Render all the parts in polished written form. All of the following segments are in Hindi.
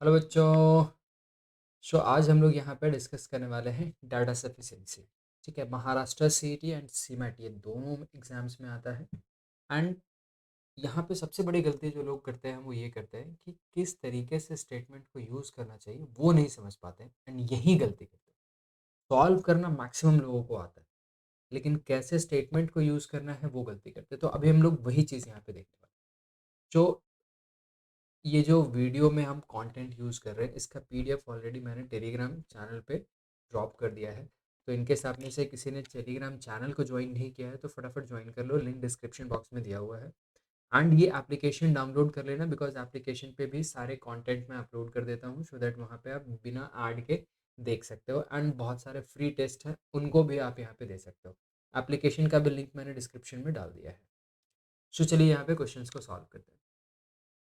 हेलो बच्चों। आज हम लोग यहाँ पे डिस्कस करने वाले हैं डाटा सफिशिएंसी। ठीक है, महाराष्ट्र सीईटी एंड सीमैट ये दोनों एग्जाम्स में आता है। एंड यहाँ पे सबसे बड़ी गलती जो लोग करते हैं वो ये करते हैं कि किस तरीके से स्टेटमेंट को यूज़ करना चाहिए वो नहीं समझ पाते हैं, एंड यही गलती करते हैं। सॉल्व करना मैक्सिमम लोगों को आता है, लेकिन कैसे स्टेटमेंट को यूज़ करना है वो गलती करते हैं। तो अभी हम लोग वही चीज़ यहाँ पे देखने वाले हैं। जो ये जो वीडियो में हम कंटेंट यूज़ कर रहे हैं इसका पीडीएफ ऑलरेडी मैंने टेलीग्राम चैनल पे ड्रॉप कर दिया है। तो इनके साथ में से किसी ने टेलीग्राम चैनल को ज्वाइन नहीं किया है तो फटाफट ज्वाइन कर लो, लिंक डिस्क्रिप्शन बॉक्स में दिया हुआ है। एंड ये एप्लीकेशन डाउनलोड कर लेना, बिकॉज एप्लीकेशन पे भी सारे कंटेंट मैं अपलोड कर देता हूँ, सो दैट वहाँ पे आप बिना ऐड के देख सकते हो। एंड बहुत सारे फ्री टेस्ट हैं, उनको भी आप यहाँ पे दे सकते हो। एप्लीकेशन का भी लिंक मैंने डिस्क्रिप्शन में डाल दिया है। सो चलिए यहाँ पे क्वेश्चंस को सॉल्व करते हैं।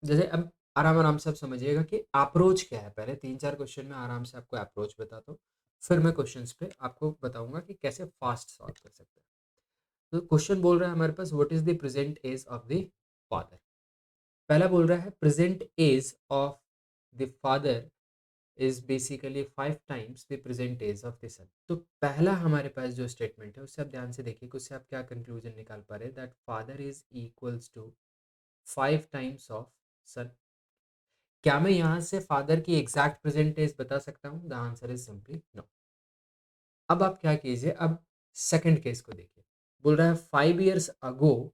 जैसे अब आराम आराम से आप समझिएगा कि अप्रोच क्या है। पहले 3-4 क्वेश्चन में आराम से आपको अप्रोच बताता हूँ, फिर मैं क्वेश्चंस पे आपको बताऊंगा कि कैसे फास्ट सॉल्व कर सकते हैं। तो क्वेश्चन बोल रहा है हमारे पास, what is the present age of the father. पहला बोल रहा है present age of the father is basically 5 times the present age of the son. तो पहला हमारे पास जो स्टेटमेंट है उससे आप ध्यान से देखिए कि उससे आप क्या कंक्लूजन निकाल पा रहे हैं, that father is equals to 5 times of son. क्या मैं यहाँ से फादर की एग्जैक्ट प्रेजेंटेज बता सकता हूँ? The answer is simply no. अब आप क्या कीजिए, अब सेकंड केस को देखिए। बोल रहा है 5 years ago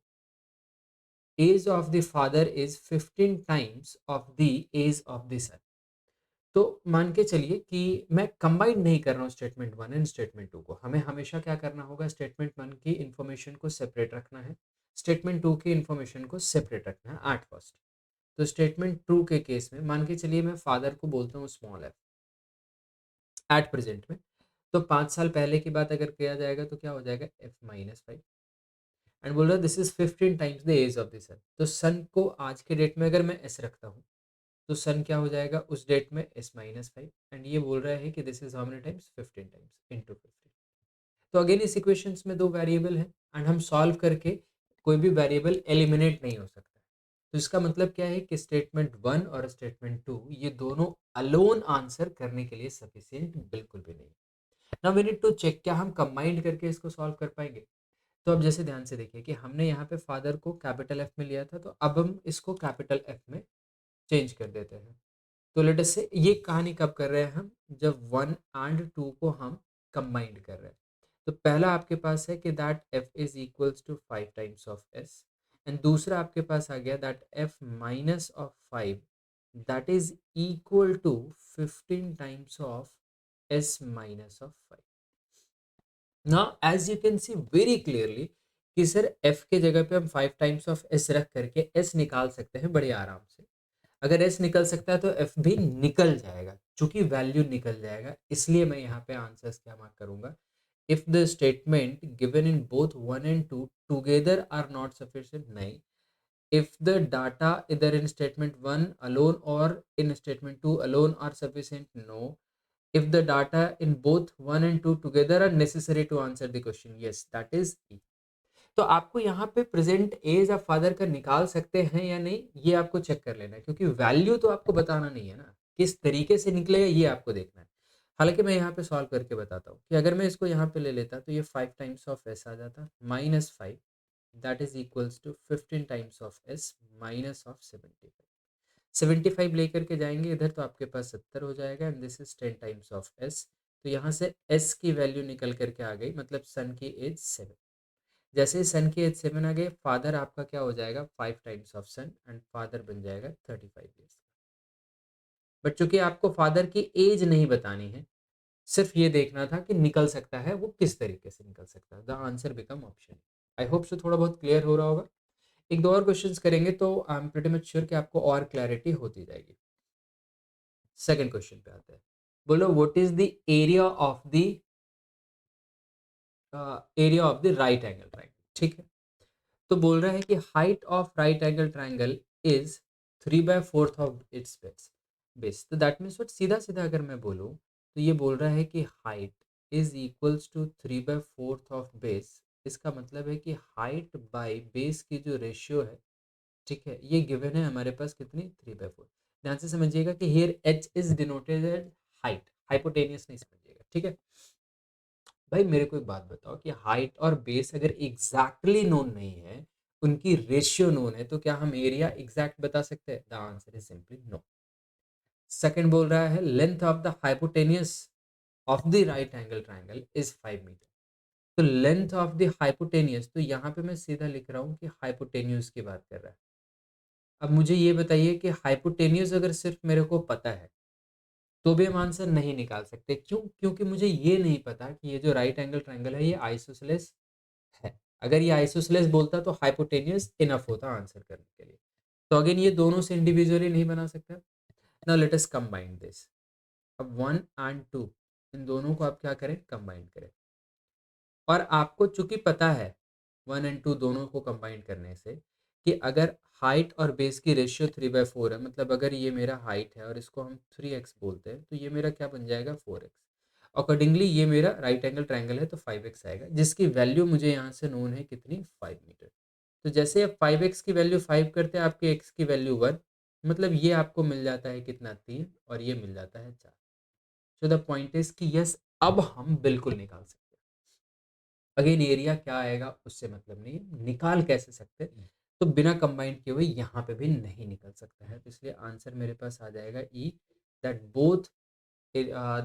age of the father is 15 times of the age of the son. तो मान के चलिए कि मैं कंबाइन नहीं कर रहा हूँ statement one and statement two को। हमें हमेशा क्या करना होगा, स्टेटमेंट वन की इंफॉर्मेशन को सेपरेट रखना है, स्टेटमेंट टू की इंफॉर्मेशन को सेपरेट रखना है एट फर्स्ट। तो स्टेटमेंट टू के केस में मान के चलिए मैं फादर को बोलता हूँ स्मॉल एफ एट प्रेजेंट में। तो 5 साल पहले की बात अगर किया जाएगा तो क्या हो जाएगा, f-5। एंड बोल रहा है this is 15 times the age of the son. तो सन को आज के डेट में अगर मैं s रखता हूँ तो सन क्या हो जाएगा उस डेट में s-5। एंड ये बोल रहा है कि this is how many times, 15 times into 15। तो अगेन इस इक्वेशंस में दो वेरिएबल हैं एंड हम सॉल्व करके कोई भी वेरिएबल एलिमिनेट नहीं हो सकता। तो इसका मतलब क्या है कि स्टेटमेंट वन और स्टेटमेंट टू ये दोनों अलोन आंसर करने के लिए सफिशिएंट बिल्कुल भी नहीं। Now we need to check क्या हम कंबाइंड करके इसको सॉल्व कर पाएंगे। तो अब जैसे ध्यान से देखिए कि हमने यहाँ पे फादर को कैपिटल एफ में लिया था, तो अब हम इसको कैपिटल एफ में चेंज कर देते हैं। तो लेट अस से ये कहानी कब कर रहे हैं हम, जब वन एंड टू को हम कंबाइंड कर रहे हैं। तो पहला आपके पास है कि that F is equals to 5 times of S, and दूसरा आपके पास आ गया that F minus of 5 that is equal to 15 times of S minus of 5। Now as you can see very clearly कि सर एफ के जगह पे हम 5 टाइम्स ऑफ एस रख करके एस निकाल सकते हैं बड़े आराम से। अगर एस निकल सकता है तो एफ भी निकल जाएगा, चूंकि वैल्यू निकल जाएगा, इसलिए मैं यहाँ पे आंसर्स क्या मार्क करूंगा, if the statement given in both one and two together are not sufficient, नहीं। इफ द डाटा इधर इन स्टेटमेंट वन अलोन और in statement two alone are sufficient, no. if the data in both 1 and 2 together are necessary to answer the question, yes, that is E। तो आपको यहाँ पे प्रेजेंट एज ऑफ फादर का निकाल सकते हैं या नहीं ये आपको चेक कर लेना है, क्योंकि वैल्यू तो आपको बताना नहीं है ना, किस तरीके से निकलेगा ये आपको देखना है। हालांकि मैं यहाँ पे सॉल्व करके बताता हूँ कि अगर मैं इसको यहाँ पे ले लेता तो ये 5 टाइम्स ऑफ एस आ जाता -5 that is equals to 15 times of S minus of 75 लेकर के जाएंगे इधर तो आपके पास 70 हो जाएगा, and this is 10 times of S. तो यहाँ से एस की वैल्यू निकल करके आ गई, मतलब सन की एज 7। जैसे ही सन की एज 7 आ गई, फादर आपका क्या हो जाएगा 5 times of son, and father बन जाएगा 35 ईयर्स। बट चूंकि आपको फादर की एज नहीं बतानी है, सिर्फ ये देखना था कि निकल सकता है वो किस तरीके से निकल सकता है, the answer become option. I hope so थोड़ा बहुत क्लियर हो रहा होगा। एक दो और क्वेश्चंस करेंगे तो I am pretty much sure कि आपको और क्लैरिटी होती जाएगी। सेकंड क्वेश्चन पे आते हैं। बोलो what is the area of the right angle triangle. ठीक है, तो बोल रहा है कि height of right angle triangle is 3/4 of its base. तो दैट मीन्स व्हाट, सीधा सीधा अगर मैं बोलूँ तो ये बोल रहा है कि height is equals to 3/4 of base. इसका मतलब है कि हाइट बाय बेस की जो रेशियो है, ठीक है, ये गिवन है हमारे पास कितनी, 3/4। ध्यान से समझिएगा कि here h is denoted as height, hypotenuse नहीं समझिएगा, ठीक है। भाई मेरे को एक बात बताओ कि हाइट और बेस अगर एग्जैक्टली नोन नहीं है, उनकी रेशियो नोन है, तो क्या हम एरिया एग्जैक्ट बता सकते हैं? The answer is simply no. Second बोल रहा है length of the hypotenuse of the right angle triangle is 5 metre. तो लेंथ ऑफ द हाइपोटेनियस, तो यहाँ पे मैं सीधा लिख रहा हूँ कि हाइपोटेन्यूज की बात कर रहा है। अब मुझे ये बताइए कि हाइपोटेन्यूज अगर सिर्फ मेरे को पता है तो भी हम आंसर नहीं निकाल सकते। क्यों? क्योंकि मुझे ये नहीं पता कि ये जो राइट एंगल ट्राइंगल है ये आइसोसेलेस है। अगर ये आइसोसेलेस बोलता तो हाइपोटेन्यूज इनफ होता आंसर करने के लिए। तो अगेन ये दोनों से इंडिविजुअली नहीं बना सकता। Now let us combine this. अब 1 और 2 इन दोनों को आप क्या करें? कंबाइन करें। और आपको चूंकि पता है 1 और 2 दोनों को कंबाइन करने से कि अगर हाइट और बेस की रेशियो 3/4 है, मतलब अगर ये मेरा हाइट है और इसको हम 3x बोलते हैं, तो ये मेरा क्या बन जाएगा? 4x। अकॉर्डिंगली ये मेरा राइट एंगल ट्राइंगल है तो 5x आएगा, जिसकी वैल्यू मुझे यहाँ से नोन है कितनी? 5 मीटर। तो जैसे आप 5x की वैल्यू 5 करते हैं, आपके x की वैल्यू 1, मतलब ये आपको मिल जाता है कितना? 3, और ये मिल जाता है 4। सो द पॉइंट इज कि यस, अब हम बिल्कुल निकाल सकते हैं। अगेन एरिया क्या आएगा उससे मतलब नहीं है, निकाल कैसे सकते? तो बिना कंबाइन किए हुए यहाँ पे भी नहीं निकल सकता है, तो इसलिए आंसर मेरे पास आ जाएगा E, that both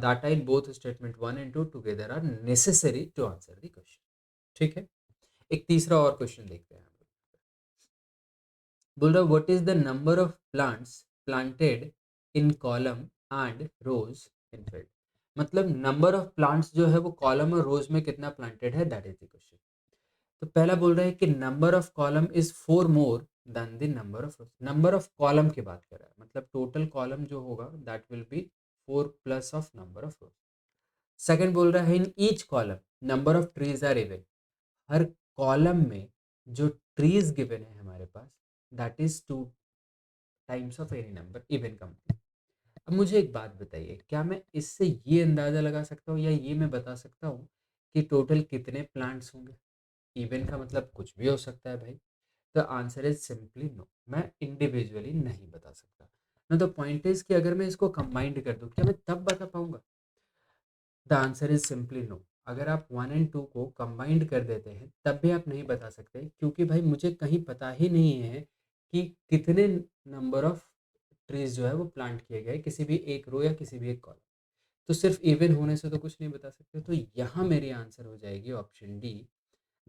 data in both statement 1 और 2 together are necessary to answer the question. ठीक है, एक तीसरा और क्वेश्चन देखते हैं हम लोग। बोल रहा what is the number of plants planted in column and rows in field. मतलब नंबर ऑफ प्लांट्स जो है वो कॉलम और रोज में कितना प्लांटेड है, दैट इज द क्वेश्चन। तो पहला बोल रहा है कि number of column is 4 more than the number of rose. Number of column की बात कर रहा है, मतलब टोटल कॉलम जो होगा that will be 4 plus of number of rows. Second बोल रहा है in each column number of trees are even. हर कॉलम में जो ट्रीज गिवन है हमारे पास that is 2 times of any number even complete. अब मुझे एक बात बताइए, क्या मैं इससे ये अंदाजा लगा सकता हूँ या ये मैं बता सकता हूँ कि टोटल कितने प्लांट्स होंगे? इवन का मतलब कुछ भी हो सकता है भाई। The answer is simply no, मैं इंडिविजुअली नहीं बता सकता। ना द पॉइंट इज कि अगर मैं इसको कंबाइंड कर दूं क्या मैं तब बता पाऊंगा? The answer is simply no. अगर आप 1 और 2 को कंबाइंड कर देते हैं तब भी आप नहीं बता सकते, क्योंकि भाई मुझे कहीं पता ही नहीं है कि कितने नंबर ऑफ ट्रीज जो है वो प्लांट किए गए किसी भी एक रो या किसी भी एक कॉलम। तो सिर्फ इवन होने से तो कुछ नहीं बता सकते। तो यहाँ मेरी आंसर हो जाएगी option D,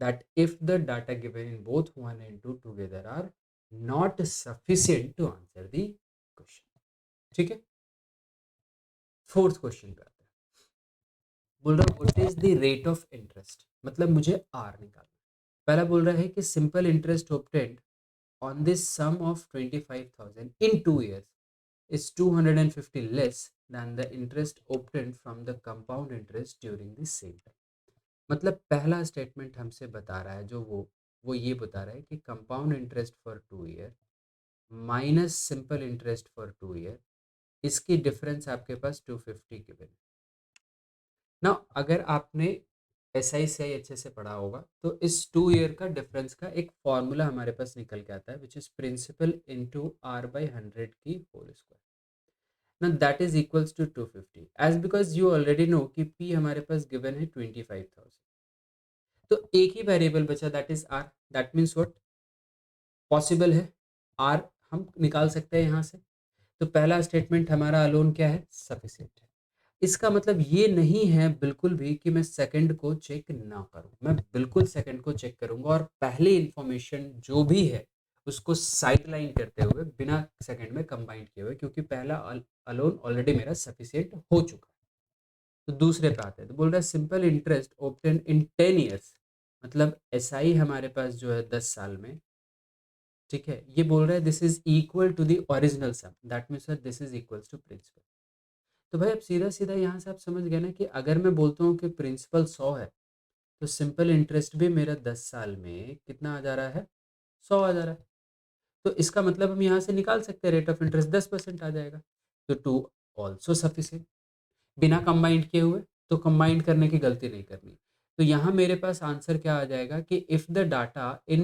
that if the data given in both 1 and 2 together are not sufficient to answer the question। ठीक है, फोर्थ क्वेश्चन पे आते हैं। बोल रहा है what is the rate of interest, मतलब मुझे आर निकालना। पहला बोल रहा है कि simple interest obtained on this sum of 25,000 in 2 years is 250 less than the interest obtained from the compound interest during the same time। मतलब पहला स्टेटमेंट हमसे बता रहा है जो वो ये बता रहा है कि compound interest for 2 year minus simple interest for 2 year, इसकी डिफरेंस आपके पास 250 गिवन है ना। अगर आपने एस आई सी आई अच्छे से पढ़ा होगा तो इस 2 ईयर का डिफरेंस का एक फॉर्मूला हमारे पास निकल के आता है, which is principal into R/100 की होल स्क्वायर। ना that is equals to 250, as because you already know कि पी हमारे पास गिवन है 25,000। तो एक ही वेरिएबल बचा that is R. That means what? Possible है आर हम निकाल सकते हैं यहाँ से। तो पहला स्टेटमेंट हमारा अलोन क्या है? सफिशिएंट है। इसका मतलब ये नहीं है बिल्कुल भी कि मैं सेकंड को चेक ना करूं, मैं बिल्कुल सेकंड को चेक करूंगा और पहले इंफॉर्मेशन जो भी है उसको साइड लाइन करते हुए बिना सेकंड में कंबाइन किए हुए, क्योंकि पहला अलोन ऑलरेडी मेरा सफिशिएंट हो चुका है। तो दूसरे पे आते हैं, तो बोल रहा है सिंपल इंटरेस्ट ऑब्टेन इन 10 years, मतलब एस आई हमारे पास जो है 10 साल में। ठीक है, ये बोल रहा है this is equal to the original sum, that means this is equals to principal. तो भाई अब सीधा सीधा यहाँ से आप समझ गए ना कि अगर मैं बोलता हूँ कि प्रिंसिपल 100 है तो सिंपल इंटरेस्ट भी मेरा 10 साल में कितना आ जा रहा है? 100 आ जा रहा है। तो इसका मतलब हम यहाँ से निकाल सकते हैं रेट ऑफ इंटरेस्ट 10% आ जाएगा। तो टू ऑल्सो सफिशिएंट, बिना कंबाइंड किए हुए। तो कंबाइंड करने की गलती नहीं करनी। तो यहाँ मेरे पास आंसर क्या आ जाएगा कि if the data in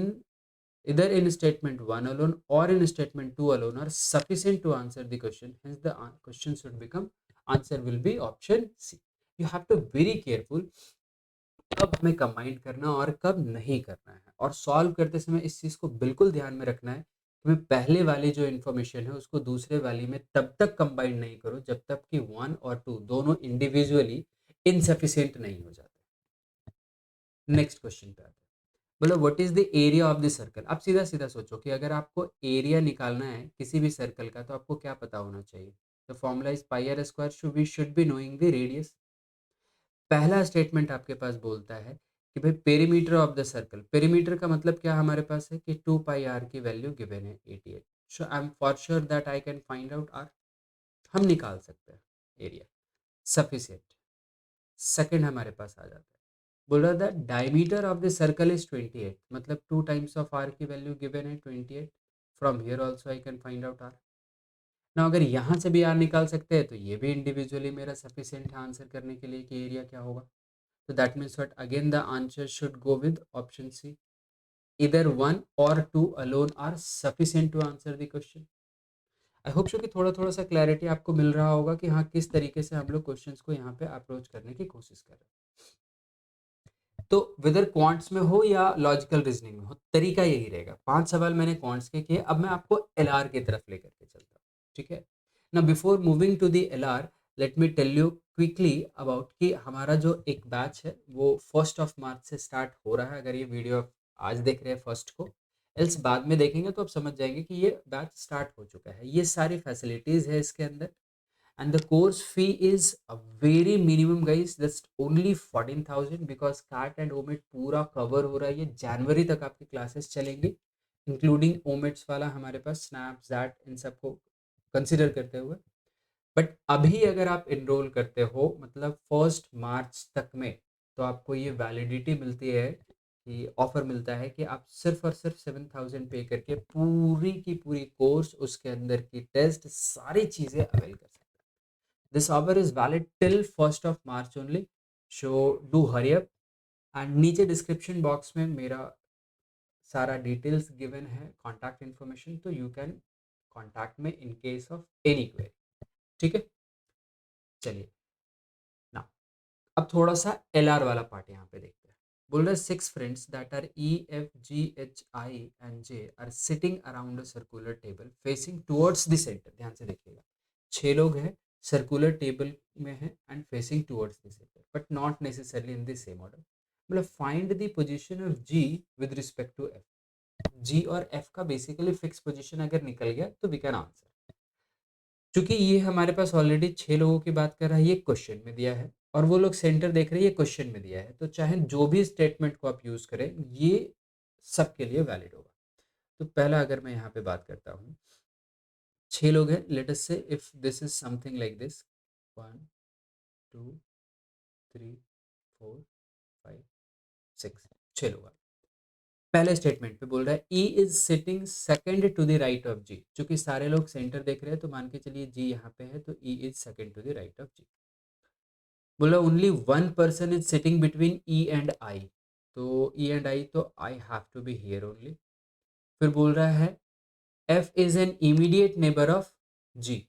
either in statement 1 alone or in statement 2 alone are sufficient to answer the question, hence the question should become, answer will be option C. You have to very careful कब हमें कंबाइन करना और कब नहीं करना है, और सॉल्व करते समय इस चीज़ को बिल्कुल ध्यान में रखना है कि मैं पहले वाली जो इन्फॉर्मेशन है उसको दूसरे वाली में तब तक कंबाइन नहीं करूं जब तक कि 1 और 2 दोनों इंडिविजुअली इनसफिशिएंट नहीं हो जाते। नेक्स्ट क्वेश्चन पे आते हैं। बोलो what is the area of the circle. आप सीधा सीधा सोचो कि अगर आपको एरिया निकालना है किसी भी सर्कल का तो आपको क्या पता होना चाहिए। The formula is pi r square, should be knowing the radius. पहला स्टेटमेंट आपके पास बोलता है कि भाई perimeter of the circle, perimeter का मतलब क्या हमारे पास है कि 2 पाई आर की वैल्यू गिवन है 88। So I am for sure that I can find out r, हम निकाल सकते हैं एरिया सफिशिएंट। सेकंड हमारे पास आ जाता है, बोल रहा था diameter of the circle is 28, मतलब 2 टाइम्स ऑफ आर की वैल्यू गिवन है 28। From here also I can find out R. ना अगर यहाँ से भी आर निकाल सकते हैं तो ये भी इंडिविजुअली मेरा सफिशिएंट है आंसर करने के लिए कि एरिया क्या होगा। So that means what, again the answer should go with option C. Either one or two alone are sufficient to answer the question. I hope so कि थोड़ा थोड़ा सा क्लैरिटी आपको मिल रहा होगा कि हाँ किस तरीके से हम लोग क्वेश्चंस को यहाँ पे अप्रोच करने की कोशिश कर रहे हैं। तो वेदर क्वांट्स में हो या लॉजिकल रीजनिंग में हो, तरीका यही रहेगा। 5 सवाल मैंने क्वांट्स के किए, अब मैं आपको एलआर की तरफ लेकर के चलता हूँ। ठीक है ना, before moving to the LR let me tell you quickly about कि हमारा जो एक बैच है वो 1 मार्च से स्टार्ट हो रहा है। अगर ये वीडियो आप आज देख रहे हैं फर्स्ट को, एल्स बाद में देखेंगे तो आप समझ जाएंगे कि ये बैच स्टार्ट हो चुका है। ये सारी फैसिलिटीज़ है इसके अंदर, and the course fee is a very minimum guys, just only 14,000 because CAT and OMET पूरा कवर हो रहा है। ये जनवरी तक आपकी क्लासेस चलेंगी, इंक्लूडिंग ओमेट्स वाला हमारे पास स्नैप जैट इन सबको कंसिडर करते हुए। बट अभी अगर आप इनरोल करते हो मतलब 1 मार्च तक में, तो आपको ये वैलिडिटी मिलती है कि ऑफर मिलता है कि आप सिर्फ और सिर्फ 7,000 पे करके पूरी की पूरी कोर्स, उसके अंदर की टेस्ट, सारी चीज़ें अवेल कर सकते हैं। This offer is valid till 1st of March only. So do hurry up. And नीचे डिस्क्रिप्शन बॉक्स में मेरा सारा डिटेल्स गिवन है, कॉन्टैक्ट इन्फॉर्मेशन, तो यू कैन कॉन्टैक्ट में in case of any query. ठीक है, चलिए ना अब थोड़ा सा एल आर वाला पार्ट यहाँ पे देखते हैं। बोल रहे 6 friends that R E F G H I and J are sitting around a circular table facing towards the centre. ध्यान से देखिएगा, 6 लोग हैं, सर्कुलर टेबल में है and facing towards the centre, but not necessarily in the same order. मतलब find the position of G with respect to F. G और एफ का बेसिकली फिक्स पोजीशन अगर निकल गया तो वी कैन आंसर। क्योंकि ये हमारे पास ऑलरेडी 6 लोगों की बात कर रहा है, ये क्वेश्चन में दिया है, और वो लोग सेंटर देख रहे हैं, ये क्वेश्चन में दिया है, तो चाहे जो भी स्टेटमेंट को आप यूज करें ये सबके लिए वैलिड होगा। तो पहला अगर मैं यहाँ पे बात करता हूँ, 6 लोग हैं, लेट अस से if this is something like this, 1 2 3 4 5 6, 6 लोग। पहले स्टेटमेंट पे बोल रहा है E is sitting second to the right of G. चूंकि सारे लोग सेंटर देख रहे हैं तो मान के चलिए जी यहाँ पे है, तो E is second to the right of G. बोला only one person is sitting between E and I, तो ई एंड आई तो I have to be here only. फिर बोल रहा है F is an immediate neighbour of G.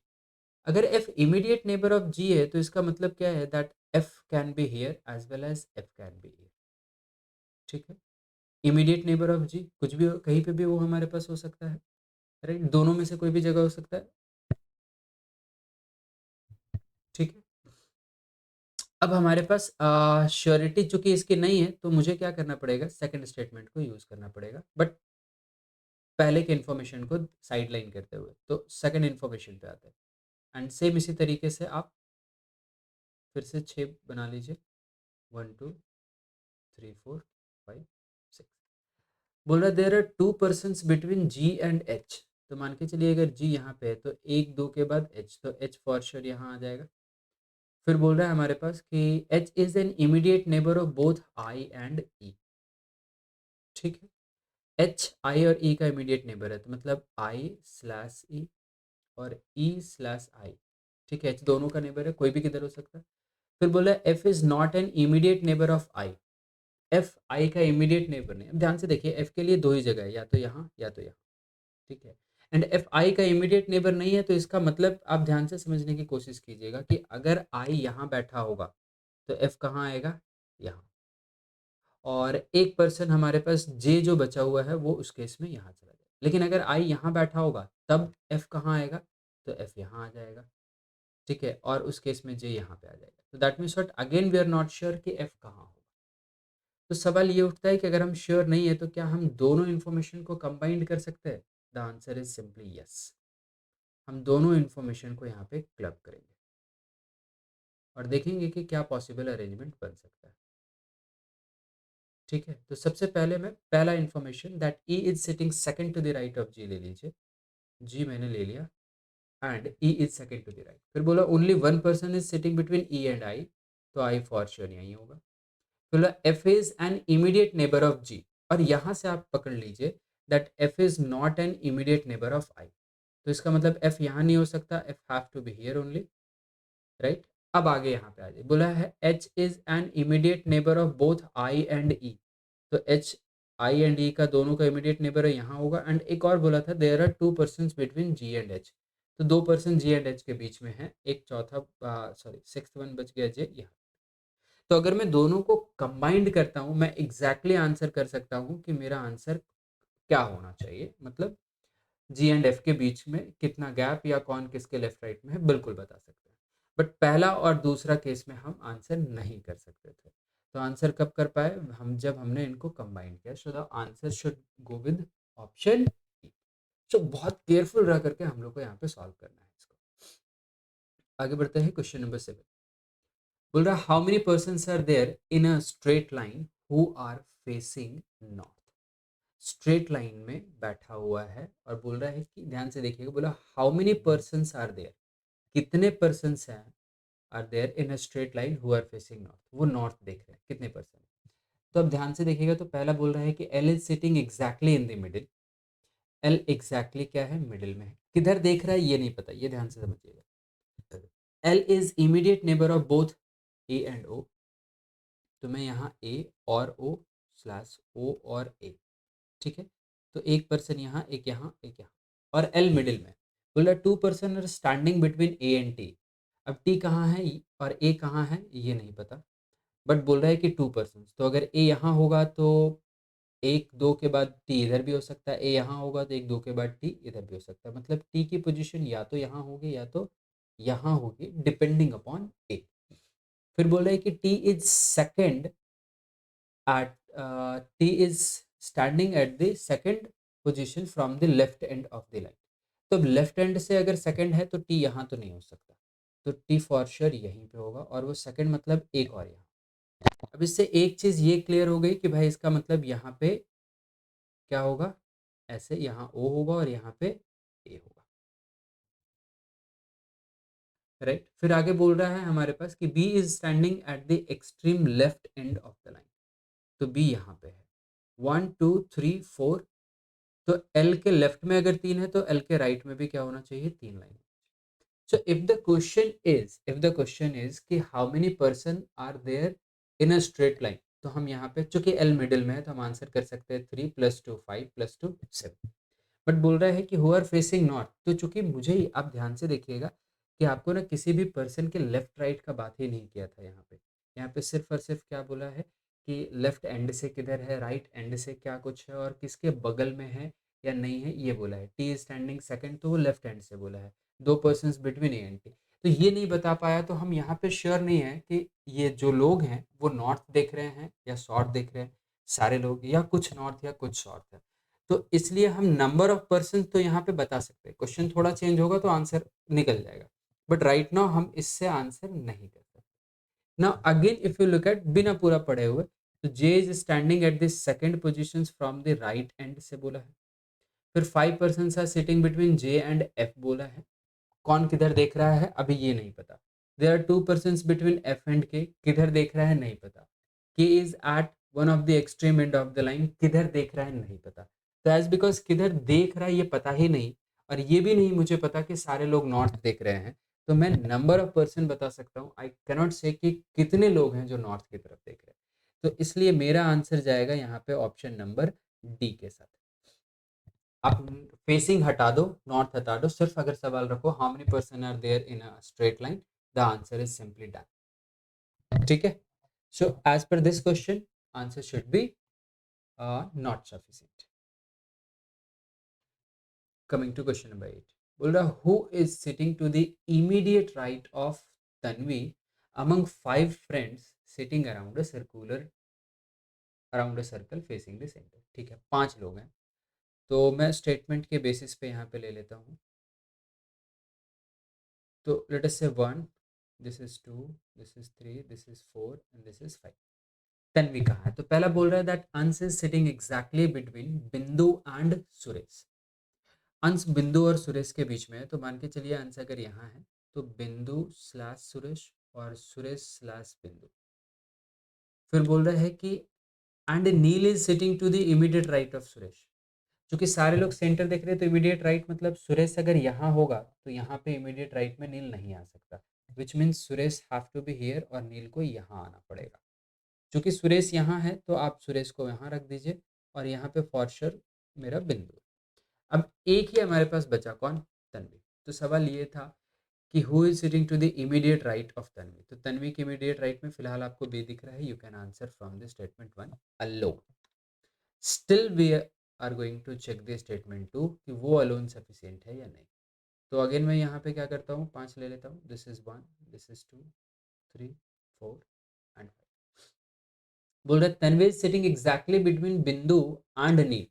अगर F immediate neighbour of G है तो इसका मतलब क्या है, that F can be here as well as F can be here. ठीक है, इमीडिएट नेबर ऑफ जी कुछ भी कहीं पे भी वो हमारे पास हो सकता है, राइट, दोनों में से कोई भी जगह हो सकता है। ठीक है, अब हमारे पास श्योरिटी चूंकि इसकी नहीं है तो मुझे क्या करना पड़ेगा, सेकंड स्टेटमेंट को यूज करना पड़ेगा, बट पहले के इन्फॉर्मेशन को साइड लाइन करते हुए। तो सेकंड इन्फॉर्मेशन पे आते हैं, एंड सेम इसी तरीके से आप फिर से 6 बना लीजिए, 1 2 3 4 5 6। बोल रहा है there are 2 person between G and H. तो मान के चलिए अगर जी यहाँ पे है तो 1 2 के बाद एच, तो एच फॉर श्योर यहाँ आ जाएगा। फिर बोल रहा है हमारे पास कि H is an immediate neighbour of both I and E. ठीक है, एच आई और ई का इमीडिएट नेबर है, तो मतलब आई स्लैश ई और ई स्लैश आई। ठीक है, एच दोनों का नेबर है, कोई भी किधर हो सकता है। फिर बोला F is not an immediate neighbour of I. F I का इमीडिएट नेबर नहीं। अब ध्यान से देखिए, एफ के लिए दो ही जगह है, या तो यहाँ या तो यहाँ, ठीक है। एंड एफ आई का इमीडिएट नेबर नहीं है, तो इसका मतलब आप ध्यान से समझने की कोशिश कीजिएगा कि अगर आई यहाँ बैठा होगा तो एफ कहाँ आएगा, यहाँ। और एक पर्सन हमारे पास जे जो बचा हुआ है वो उस केस में यहाँ चला जाएगा। लेकिन अगर आई यहाँ बैठा होगा तब एफ कहाँ आएगा, तो एफ यहाँ आ जाएगा, ठीक है। और उस केस में जे यहाँ पे आ जाएगा। तो that means what, again we are not sure कि एफ कहाँ होगा। तो सवाल ये उठता है कि अगर हम श्योर नहीं है तो क्या हम दोनों इन्फॉर्मेशन को कंबाइन कर सकते हैं? The answer is simply yes. हम दोनों इन्फॉर्मेशन को यहाँ पे क्लब करेंगे और देखेंगे कि क्या पॉसिबल अरेंजमेंट बन सकता है, ठीक है। तो सबसे पहले मैं पहला information that E is sitting second to the right of G ले लीजिए। जी मैंने ले लिया and E is second to the right. फिर बोला only one person is sitting between E and I, तो आई फॉर श्योर यही होगा। फिर बोला F is an immediate neighbour of G, और यहाँ से आप पकड़ लीजिए that F is not an immediate neighbour of I. तो इसका मतलब एफ यहाँ नहीं हो सकता, F have to be here only, right. अब आगे यहाँ पे आ जाए, बोला है H is an immediate neighbour of both I and E. तो एच आई एंड ई का दोनों का इमीडिएट नेबर है, यहाँ होगा। एंड एक और बोला था there are two person between G and H, तो दो पर्सन जी एंड एच के बीच में है। एक चौथा सॉरी सिक्स्थ वन बच गया जे यहाँ। तो अगर मैं दोनों को कंबाइंड करता हूँ, मैं एग्जैक्टली आंसर कर सकता हूँ कि मेरा आंसर क्या होना चाहिए, मतलब जी एंड एफ के बीच में कितना गैप या कौन किसके लेफ्ट राइट में है, बिल्कुल बता सकते हैं। बट पहला और दूसरा केस में हम आंसर नहीं कर सकते थे। तो आंसर कब कर पाए हम, जब हमने इनको कंबाइन किया। So the answer should go with option E. So बहुत केयरफुल रह करके हम लोग को यहाँ पे सॉल्व करना है इसको। आगे बढ़ते हैं क्वेश्चन नंबर 7। बोल रहा how many persons are there in a straight line who are facing north. Straight line में बैठा हुआ है और बोल रहा है कि ध्यान से देखिएगा, बोला how many persons are there, कितने पर्सन्स हैं are there in a straight line who are facing north, वो नॉर्थ देख रहे हैं, कितने पर्सन। तो अब ध्यान से देखिएगा, तो पहला बोल रहा है कि L is sitting exactly in the middle. L exactly क्या है, मिडिल में है। किधर देख रहा है ये नहीं पता, ये ध्यान से समझिएगा। L is immediate neighbour of both A and O, तो मैं यहाँ ए और ओ स्लैश ओ और ए, ठीक है। तो एक पर्सन यहाँ, एक यहाँ, एक यहाँ, और एल मिडिल में। बोला two person are standing between A and T. अब टी कहाँ है और ए कहाँ है ये नहीं पता, बट बोल रहा है कि टू पर्सन। तो अगर ए यहाँ होगा तो एक दो के बाद टी इधर भी हो सकता है, ए यहाँ होगा तो एक दो के बाद टी इधर भी हो सकता है। मतलब टी की पोजीशन या तो यहाँ होगी या तो यहाँ होगी, डिपेंडिंग अपॉन ए। फिर बोल रहा है कि T is second at t is standing at the second position from the left end of the line। तो अब लेफ्ट एंड से अगर सेकंड है तो टी यहाँ तो नहीं हो सकता, तो टी फॉर श्योर यहीं पे होगा, और वो सेकंड मतलब एक और यहाँ। अब इससे एक चीज ये क्लियर हो गई कि भाई इसका मतलब यहाँ पे क्या होगा, ऐसे यहाँ ओ होगा और यहाँ पे ए होगा, राइट। फिर आगे बोल रहा है हमारे पास कि B is standing at the extreme left end of the line. तो बी यहाँ पे है, 1 2 3 4। तो एल के लेफ्ट में अगर तीन है तो एल के राइट में भी क्या होना चाहिए, तीन line. So if the question is कि how many person are there in a straight line, तो हम यहाँ पे चूंकि एल मिडिल में है तो हम आंसर कर सकते हैं 3 + 2 5 + 2 7। बट बोल रहा है कि हु आर फेसिंग नॉर्थ, तो चूंकि मुझे, आप ध्यान से देखिएगा कि आपको ना किसी भी पर्सन के लेफ्ट राइट का बात ही नहीं किया था यहाँ पे। यहाँ पे सिर्फ और सिर्फ क्या बोला है कि लेफ्ट एंड से किधर है, राइट एंड से क्या कुछ है और किसके बगल में है या नहीं है, ये बोला है। टी स्टैंडिंग सेकंड, तो वो लेफ्ट हैंड से बोला है। दो person between A and T, तो ये नहीं बता पाया, तो हम यहाँ पे श्योर नहीं है कि ये जो लोग हैं वो नॉर्थ देख रहे हैं या साउथ देख रहे हैं, सारे लोग, या कुछ नॉर्थ या कुछ साउथ है। तो इसलिए हम नंबर ऑफ पर्सन तो यहाँ पे बता सकते हैं, क्वेश्चन थोड़ा चेंज होगा तो आंसर निकल जाएगा, बट राइट नाउ हम इससे आंसर नहीं कर सकते। Now again if you look at, बिना पूरा पढ़े हुए, तो J is standing at the second position from the right end से बोला है। फिर 5 person are sitting between J and F बोला है। कौन किधर देख रहा है अभी ये नहीं पता। There are 2 person between F and K, किधर देख रहा है नहीं पता। K is at one of the extreme end of the line, किधर देख रहा है नहीं पता। तो एज बिकॉज किधर देख रहा है ये पता ही नहीं, और ये भी नहीं मुझे पता कि सारे लोग नॉर्थ देख रहे हैं, तो मैं नंबर ऑफ पर्सन बता सकता हूँ। आई कैनॉट से कि कितने लोग हैं जो नॉर्थ की तरफ देख रहे हैं। तो इसलिए मेरा आंसर जाएगा यहाँ पे ऑप्शन नंबर डी के साथ। आप फेसिंग हटा दो, नॉर्थ हटा दो, सिर्फ अगर सवाल रखो how many person are there in a straight line, the answer is simply done. ठीक है, so as per this question answer should be not sufficient. Coming to question number 8, बोल रहा who is sitting to the immediate right of Tanvi among 5 friends sitting around a circle facing the center। ठीक है, 5 लोग हैं, तो मैं स्टेटमेंट के बेसिस पे यहाँ पे ले लेता हूँ। तो लेट अस से 1, this is 2, this is 3, this is 4 and this is 5। Tanvi कहाँ है? तो पहला बोल रहा है दैट अंश इज सिटिंग एग्जैक्टली बिटवीन बिंदु एंड सुरेश। अंश बिंदु और सुरेश के बीच में है, तो मान के चलिए अंश अगर यहाँ है तो बिंदु स्लैश सुरेश और सुरेश स्लैश बिंदु। फिर बोल रहा है कि and Neel is sitting to the immediate right of Suresh. क्योंकि सारे लोग सेंटर देख रहे हैं तो इमीडिएट राइट मतलब सुरेश अगर यहाँ होगा तो यहाँ पे इमीडिएट राइट में नील नहीं आ सकता, which means Suresh have to be here और नील को यहाँ आना पड़ेगा। क्योंकि सुरेश यहाँ है तो आप सुरेश को यहाँ रख दीजिए और यहाँ पे फॉर श्योर मेरा बिंदु है। अब एक ही हमारे पास बचा, कौन? तन्वी। तो सवाल ये था कि who is sitting to the immediate right of Tanvi. तो तन्वी के इमीडिएट राइट में फिलहाल आपको बी दिख रहा है, you can answer from the statement 1 alone. Still we are going to check the statement 2 कि वो अलोन सफिशिएंट है या नहीं। तो अगेन मैं यहाँ पे क्या करता हूँ, 5 ले लेता हूँ, this is 1, this is 2, 3, 4 and 5। बोल रहा है Tanvi is sitting exactly between बिंदु एंड नील।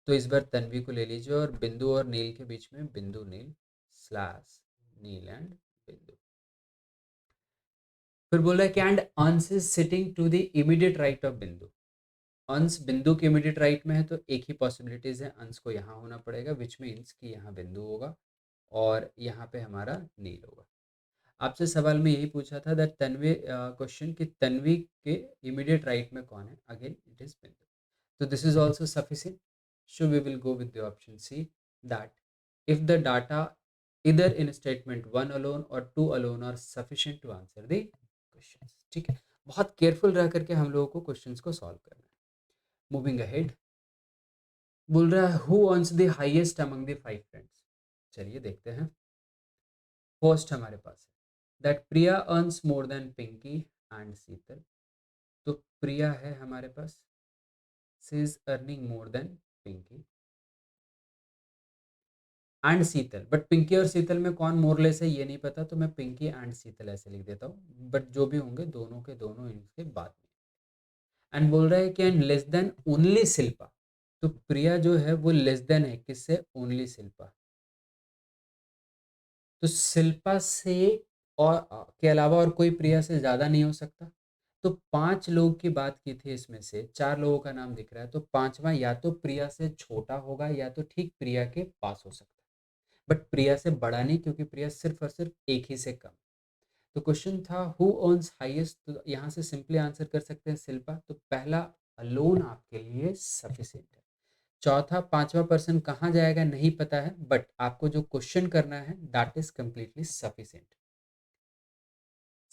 तो इस बार तन्वी को ले लीजिए और बिंदु और नील के बीच में बिंदु नील स्लैश नील एंड बिंदु। फिर बोल रहा है कि and Ansh is sitting to the immediate right of Bindu. Ansh बिंदु के इमीडिएट राइट में है तो एक ही पॉसिबिलिटीज है, अंश को यहाँ होना पड़ेगा, विच मीन्स कि यहाँ बिंदु होगा और यहाँ पे हमारा नील होगा। आपसे सवाल में यही पूछा था दैट तन्वी क्वेश्चन कि तन्वी के इमीडिएट राइट में कौन है, अगेन इट इज बिंदु। So this is also sufficient. So we will go with the option C, that if the data either in statement 1 alone or 2 alone are sufficient to answer the questions। ठीक है, बहुत केयरफुल रह करके हम लोगों को क्वेश्चंस को सॉल्व करना है। मूविंग अहेड, बोल रहा है who earns the highest among the 5 friends. चलिए देखते हैं। फर्स्ट हमारे पास है that Priya earns more than Pinky and Sheetal. तो प्रिया है हमारे पास, she is earning more than Pinky and Sheetal. But Pinky और शीतल में कौन मोरलेस है ये नहीं पता, तो मैं पिंकी एंड शीतल ऐसे लिख देता हूँ, बट जो भी होंगे दोनों के दोनों इनके बाद में। एंड बोल रहा है कि and less then only Shilpa. तो प्रिया जो है वो लेस देन है किससे? ओनली शिल्पा। तो शिल्पा से और के अलावा और कोई प्रिया से ज्यादा नहीं हो सकता। तो 5 लोग की बात की थी, इसमें से 4 लोगों का नाम दिख रहा है, तो पांचवा या तो प्रिया से छोटा होगा या तो ठीक प्रिया के पास हो सकता है, बट प्रिया से बड़ा नहीं, क्योंकि प्रिया सिर्फ और सिर्फ एक ही से कम। तो क्वेश्चन था हु अर्न्स हाईएस्ट, तो यहाँ से सिंपली आंसर कर सकते हैं शिल्पा। तो पहला अलोन आपके लिए सफिशिएंट है। चौथा पांचवा पर्सन कहाँ जाएगा नहीं पता है, बट आपको जो क्वेश्चन करना है that is completely sufficient.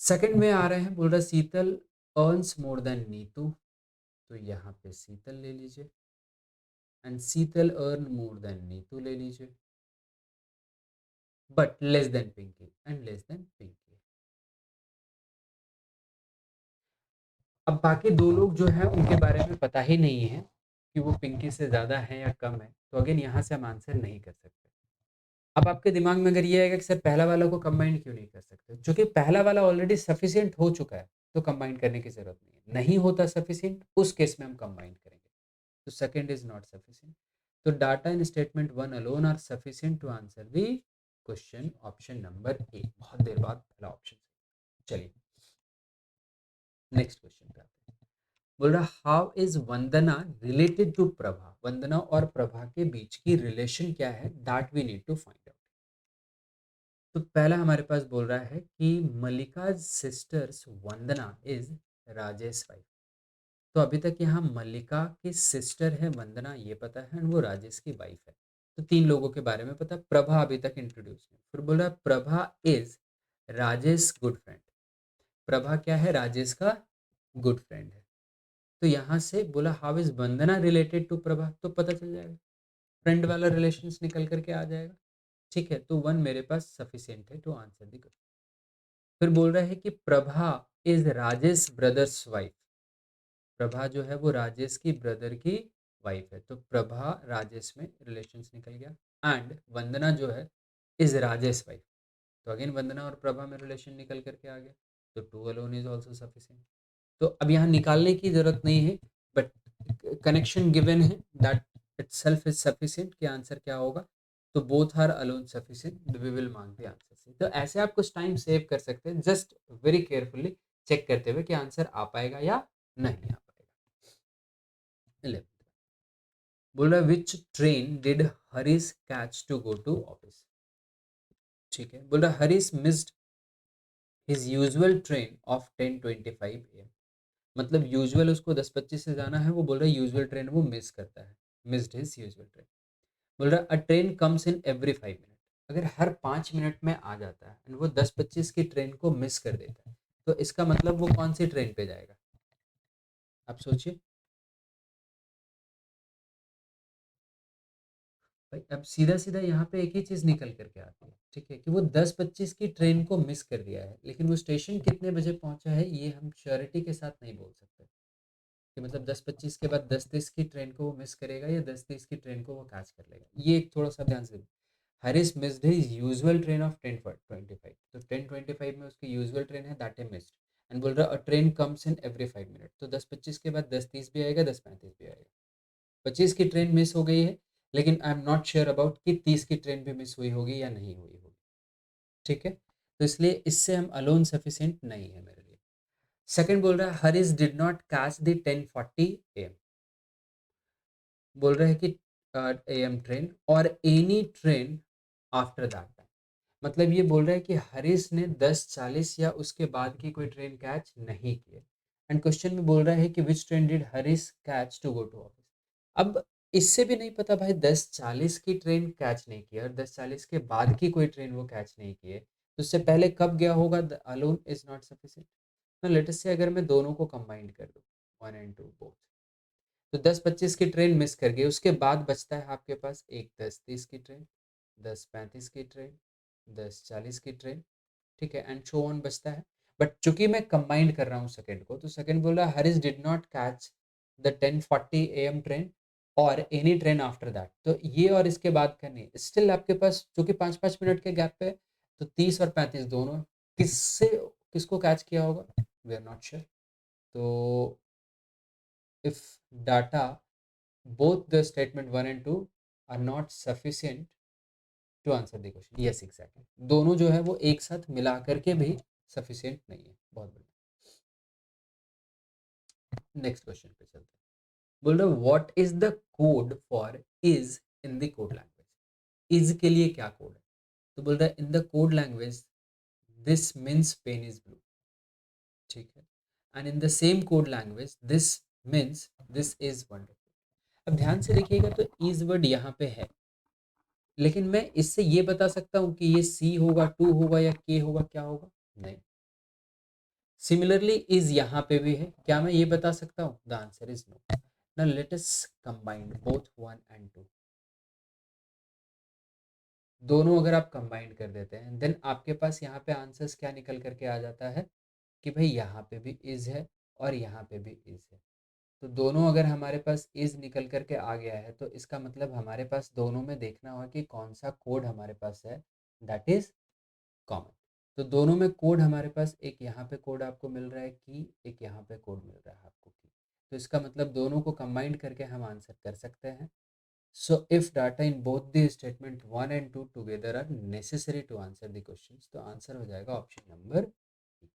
Second में आ रहे हैं, बोल रहा Sheetal earns more than Neetu. तो यहाँ पे शीतल ले लीजिए and Sheetal earn more than Neetu ले लीजिए, but less than Pinky and less than Pinky. अब बाकी 2 लोग जो है उनके बारे में पता ही नहीं है कि वो पिंकी से ज़्यादा है या कम है, तो अगेन यहाँ से हम आंसर नहीं कर सकते। अब आपके दिमाग में अगर ये आएगा कि सर पहला वाला को कंबाइन क्यों नहीं कर सकते, क्योंकि पहला वाला ऑलरेडी सफिशिएंट हो चुका है, तो कंबाइन करने की ज़रूरत नहीं है। नहीं होता सफिशिएंट, उस केस में हम कंबाइन करेंगे। तो सेकंड इज नॉट सफिशिएंट। तो data in statement 1 alone are sufficient to answer the question option number A. बहुत देर बाद पहला ऑप्शन। चलिए नेक्स्ट क्वेश्चन पे आते हैं। बोल रहा how is Vandana related to Prabha. Vandana और प्रभा के बीच की रिलेशन क्या है, that we need to find out. तो पहला हमारे पास बोल रहा है कि Mallika sisters Vandana is Rajesh wife. तो अभी तक यहाँ मल्लिका की सिस्टर है वंदना ये पता है, एंड वो राजेश की वाइफ है। तो 3 लोगों के बारे में पता। प्रभा अभी तक इंट्रोड्यूस नहीं। फिर बोल रहा है Prabha is Rajesh good friend. Prabha क्या है? राजेश का गुड फ्रेंड है। तो यहाँ से बोला how is Vandana related to Prabha, तो पता चल जाएगा, फ्रेंड वाला रिलेशंस निकल करके आ जाएगा। ठीक है, तो 1 मेरे पास सफिशिएंट है टू आंसर द क्वेश्चन। फिर बोल रहा है कि Prabha is Rajesh brother's wife. Prabha जो है वो राजेश की ब्रदर की वाइफ है, तो प्रभा राजेश में रिलेशंस निकल गया। एंड वंदना जो है इज राजेश वाइफ, तो अगेन वंदना और प्रभा में रिलेशन निकल करके आ गया, तो 2 अलोन इज ऑल्सो सफिशिएंट। तो अब यहाँ निकालने की जरूरत नहीं है, बट कनेक्शन गिवन है दैट इटसेल्फ इज सफिशिएंट, कि आंसर क्या होगा, तो both are alone sufficient, we will mark the answer C. तो ऐसे आप कुछ टाइम सेव कर सकते हैं, जस्ट वेरी केयरफुली चेक करते हुए कि आंसर आ पाएगा या नहीं आ पाएगा। 11 बोल रहा है which train did Harish catch to go to office. ठीक है, बोल रहा है Harish missed his usual train of 10:25 AM। मतलब यूजुअल उसको 10:25 से जाना है, वो बोल रहा है यूजुअल ट्रेन वो मिस करता है, मिस्ड हिज यूजुअल ट्रेन। बोल रहा है अ train comes in every 5 minute, अगर हर 5 मिनट में आ जाता है एंड वो 10:25 की ट्रेन को मिस कर देता है, तो इसका मतलब वो कौन सी ट्रेन पे जाएगा, आप सोचिए। भाई अब सीधा सीधा यहाँ पे एक ही चीज निकल करके आती है, ठीक है, कि वो 10:25 की ट्रेन को मिस कर दिया है, लेकिन वो स्टेशन कितने बजे पहुंचा है ये हम श्योरिटी के साथ नहीं बोल सकते, कि मतलब 10:25 के बाद 10:30 की ट्रेन को वो मिस करेगा या 10:30 की ट्रेन को वो कैच कर लेगा, ये एक थोड़ा सा ध्यान से। Harris missed his usual train of 10:25, तो 10:25 में उसकी यूजुअल ट्रेन है, दैट है मिस्ड। एंड बोल रहा है अ train comes in every 5 minute, तो 10:25 के बाद 10:30 भी आएगा, 10:35 भी आएगा। 25 की ट्रेन मिस हो गई है, लेकिन I am not sure about कि 30 की ट्रेन भी मिस हुई होगी या नहीं हुई होगी। ठीक है, तो इसलिए इससे हम अलोन सफिशिएंट नहीं है मेरे लिए। सेकंड बोल रहा है Harish did not catch the 10:40 AM। बोल रहे हैं कि AM ट्रेन और any train after that time, मतलब ये बोल रहा है कि हरीश ने 10:40 या उसके बाद की कोई ट्रेन कैच नहीं की है। एंड क्वेश्चन में बोल रहा है कि which train did Harish catch to go to office. अब इससे भी नहीं पता भाई 10:40 की ट्रेन कैच नहीं की है और 10:40 के बाद की कोई ट्रेन वो कैच नहीं की है, तो उससे पहले कब गया होगा, अलोन इज नॉट सफिशिएंट। ना लेटेस्ट से अगर मैं दोनों को कंबाइंड कर दूं, 1 and 2 बोथ, तो 10:25 की ट्रेन मिस कर गई, उसके बाद बचता है आपके पास एक 10:30 की ट्रेन, 10:35 की ट्रेन, 10:40 की ट्रेन, ठीक है, एंड सो ऑन बचता है। बट चूंकि मैं कंबाइंड कर रहा हूँ सेकंड को, तो सेकंड बोला Harish did not catch the 10:40 AM train और एनी ट्रेन आफ्टर दैट, तो ये और इसके बाद का नहीं, स्टिल आपके पास चूंकि 5-5 मिनट के गैप पे, तो 30 और 35 दोनों किससे किसको कैच किया होगा, वी आर नॉट श्योर। तो if data both the statement 1 and 2 are not sufficient to answer the question, yes exactly, दोनों जो है वो एक साथ मिला करके भी sufficient नहीं है। बहुत बढ़िया, नेक्स्ट क्वेश्चन पे चलते हैं। बोल रहे what is the code for is in the code language, is के लिए क्या कोड है, तो बोल रहा है in the code language this means pen is blue, ठीक है, and in the same code language this means this is wonderful. अब ध्यान से देखिएगा, तो इज वर्ड यहाँ पे है, लेकिन मैं इससे ये बता सकता हूँ कि ये सी होगा, टू होगा या के होगा, क्या होगा, नहीं। सिमिलरली इज यहाँ पे भी है, क्या मैं ये बता सकता हूँ, the answer is no. Now let us combine both 1 and 2, दोनों अगर आप कंबाइन कर देते हैं देन आपके पास यहाँ पे आंसर्स क्या निकल करके आ जाता है, कि भाई यहाँ पे भी इज है और यहाँ पे भी इज है, तो दोनों अगर हमारे पास इज निकल करके आ गया है, तो इसका मतलब हमारे पास दोनों में देखना होगा कि कौन सा कोड हमारे पास है, दैट इज कॉमन। तो दोनों में कोड हमारे पास, एक यहाँ पे कोड आपको मिल रहा है की, एक यहाँ पे कोड मिल रहा है आपको की, तो इसका मतलब दोनों को कंबाइंड करके हम आंसर कर सकते हैं। So if data in both the statement 1 and 2 together are necessary to answer the questions, तो आंसर हो जाएगा ऑप्शन नंबर बी।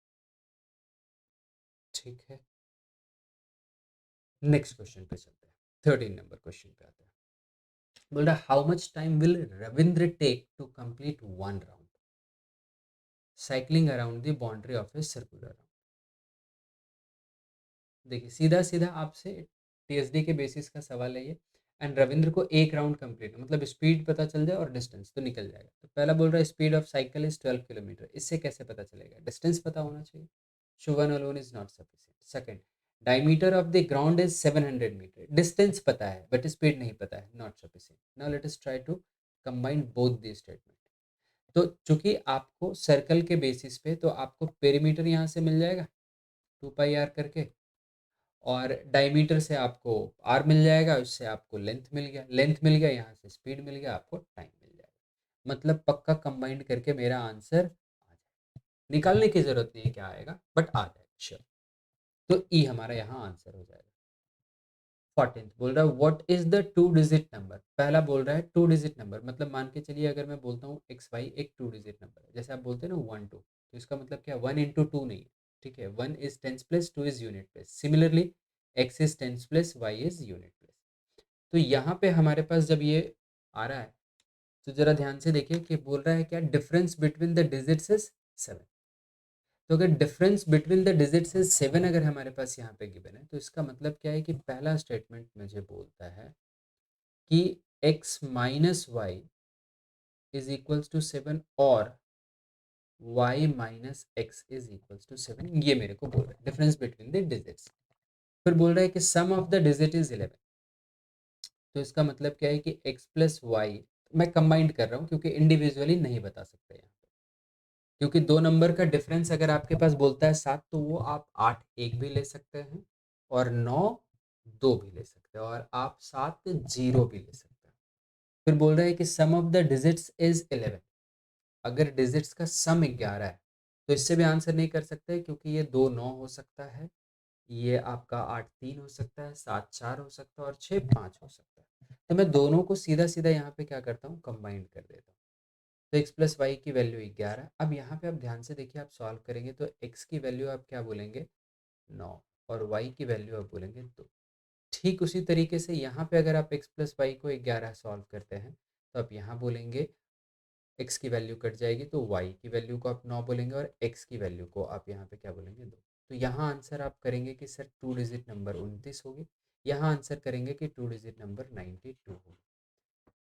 ठीक है, नेक्स्ट क्वेश्चन पे चलते हैं, 13 नंबर क्वेश्चन पे आते हैं। बोल रहा how much time will Ravindra take to complete 1 round cycling around the boundary of a circular. देखिए सीधा सीधा आपसे टीएसडी के बेसिस का सवाल है ये, एंड रविंद्र को एक राउंड कंप्लीट, मतलब स्पीड पता चल जाए और डिस्टेंस तो निकल जाएगा। तो पहला बोल रहा है speed of cycle is 12 kilometre, इससे कैसे पता चलेगा, डिस्टेंस पता होना चाहिए, so one alone is not sufficient. Second, diameter of the ground is 700 metre, distance पता है बट स्पीड नहीं पता है, not sufficient. Now let us try to combine both the statement. तो चूंकि आपको सर्कल के बेसिस पे, तो आपको पेरीमीटर यहाँ से मिल जाएगा 2 पाई आर करके, और डायमीटर से आपको आर मिल जाएगा, उससे आपको लेंथ मिल गया, यहाँ से स्पीड मिल गया, आपको टाइम मिल जाएगा। मतलब पक्का कंबाइंड करके मेरा आंसर आ जाएगा, निकालने की जरूरत नहीं है क्या आएगा, बट आ जाएगा श्योर। तो ई हमारा यहाँ आंसर हो जाएगा। 14th बोल रहा है what is the 2 digit number. पहला बोल रहा है 2 डिजिट नंबर, मतलब मान के चलिए अगर मैं बोलता हूँ एक्स वाई एक 2 डिजिट नंबर है, जैसे आप बोलते हैं ना 1 2, तो इसका मतलब क्या, 1 into 2 नहीं है, ठीक है, 1 is tens place, 2 is unit place, similarly X is tens place, Y is unit place. तो यहाँ पे हमारे पास जब ये आ रहा है, तो जरा ध्यान से देखिए कि बोल रहा है क्या, difference between the digits is 7। तो अगर difference between the digits is 7 अगर हमारे पास यहाँ पे गिवन है, तो इसका मतलब क्या है कि पहला स्टेटमेंट मुझे बोलता है कि x minus Y is equals to 7 और y minus X is equals to 7, ये मेरे को बोल रहा है डिफरेंस बिटवीन द डिजिट्स। फिर बोल रहा है कि सम ऑफ द डिजिट इज 11। तो इसका मतलब क्या है कि x प्लस वाई, मैं कंबाइंड कर रहा हूँ क्योंकि इंडिविजुअली नहीं बता सकते यहाँ पे, क्योंकि दो नंबर का डिफरेंस अगर आपके पास बोलता है 7, तो वो आप 8 एक भी ले सकते हैं, और 9 2 भी ले सकते हैं, और आप 7 0 भी ले सकते हैं। फिर बोल रहा है कि सम ऑफ द डिजिट्स इज 11। अगर डिजिट्स का सम 11 है, तो इससे भी आंसर नहीं कर सकते, क्योंकि ये 2 9 हो सकता है, ये आपका 8 3 हो सकता है, 7 4 हो सकता है, और 6 5 हो सकता है। तो मैं दोनों को सीधा सीधा यहाँ पे क्या करता हूँ, कंबाइंड कर देता हूँ। तो x प्लस वाई की वैल्यू 11। अब यहाँ पे आप ध्यान से देखिए, आप सॉल्व करेंगे तो x की वैल्यू आप क्या बोलेंगे, 9, और y की वैल्यू आप बोलेंगे 2। ठीक उसी तरीके से यहाँ पे अगर आप x प्लस वाई को 11 सॉल्व करते हैं, तो आप यहाँ बोलेंगे x की वैल्यू कट जाएगी, तो y की वैल्यू को आप 9 बोलेंगे, और x की वैल्यू को आप यहाँ पे क्या बोलेंगे, 2। तो यहाँ आंसर आप करेंगे कि सर 2 डिजिट नंबर 29 होगी, यहाँ आंसर करेंगे कि 2 डिजिट नंबर 92 होगी।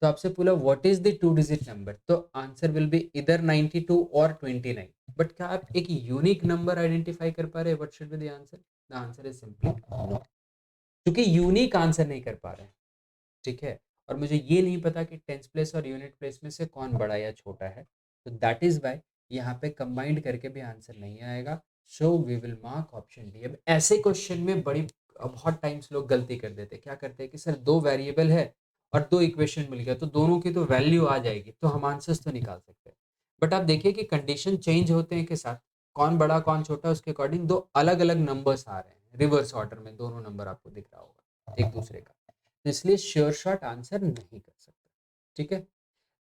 तो आपसे पूछा what is the 2 digit number, तो आंसर विल बी इधर 92 और 29। बट क्या आप एक यूनिक नंबर आइडेंटिफाई कर पा रहे हैं, what should be the answer, the answer is simply no, क्योंकि यूनिक आंसर नहीं कर पा रहे हैं, ठीक है। और मुझे ये नहीं पता कि टेंस प्लेस और यूनिट प्लेस में से कौन बड़ा या छोटा है, तो दैट इज वाई यहाँ पे कंबाइंड करके भी आंसर नहीं आएगा। So we will mark option D. अब ऐसे क्वेश्चन में बहुत टाइम्स लोग गलती कर देते हैं, क्या करते हैं कि सर दो वेरिएबल है और दो इक्वेशन मिल गया, तो दोनों की तो वैल्यू आ जाएगी, तो हम आंसर्स तो निकाल सकते हैं। बट आप देखिए कि कंडीशन चेंज होते हैं के साथ, कौन बड़ा कौन छोटा, उसके अकॉर्डिंग दो अलग अलग नंबर्स आ रहे हैं, रिवर्स ऑर्डर में दोनों नंबर आपको दिख रहा होगा एक दूसरे का, तो इसलिए श्योर शॉट आंसर नहीं कर सकते, ठीक है।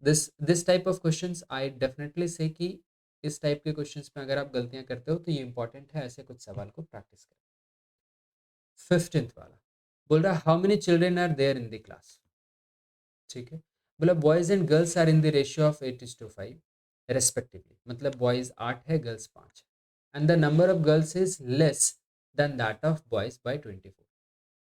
This type of questions I definitely से कि इस टाइप के क्वेश्चंस में अगर आप गलतियां करते हो तो ये इंपॉर्टेंट है ऐसे कुछ सवाल को प्रैक्टिस करें। 15th वाला बोल रहा है how many children are there in the class, ठीक है। बोला boys and girls are in the ratio of 8:5 respectively, मतलब बॉयज 8 है, गर्ल्स 5 है, and the number of girls is less than that of boys by 24।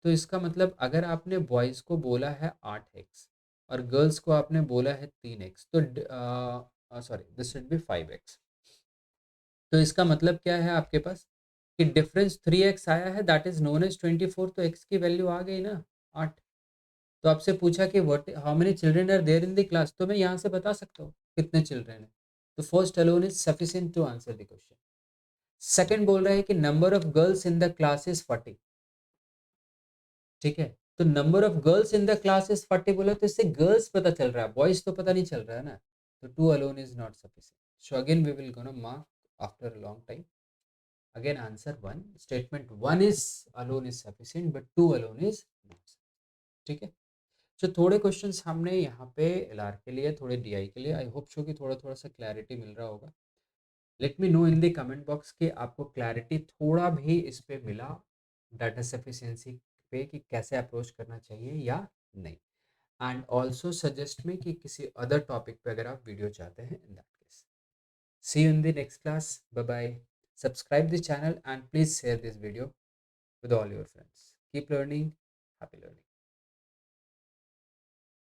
तो इसका मतलब अगर आपने बॉयज़ को बोला है 8x और गर्ल्स को आपने बोला है 3x, तो sorry this should be 5x। तो इसका मतलब क्या है आपके पास कि डिफरेंस 3x आया है, दैट इज नोन एज 24, तो x की वैल्यू आ गई ना 8। तो आपसे पूछा कि what how many children are there in the class, तो मैं यहाँ से बता सकता हूँ कितने चिल्ड्रन है। तो first alone is sufficient to answer the question. Second बोल रहा है कि number of girls in the class is 40, ठीक है। तो number of girls in the class is 40 बोला, तो इससे गर्ल्स पता चल रहा है, बॉयज तो पता नहीं चल रहा है ना। तो 2 alone is not sufficient. So again we will gonna mark after a long time. Again answer 1, statement 1 is alone is sufficient but 2 alone is not, ठीक है। सो थोड़े क्वेश्चंस हमने यहाँ पे एलआर के लिए, थोड़े डीआई के लिए, आई होप सो कि थोड़ा थोड़ा सा क्लैरिटी मिल रहा होगा। Let me know in the comment box कि आपको क्लैरिटी थोड़ा भी इस पे मिला डाटा सफिशिएंसी पे, कि कैसे अप्रोच करना चाहिए या नहीं। एंड ऑल्सो सजेस्ट में कि किसी अदर टॉपिक पे अगर आप वीडियो चाहते हैं, in that case see you in the next class, bye bye. Subscribe the channel and please share this video with all your friends. Keep learning. Happy learning.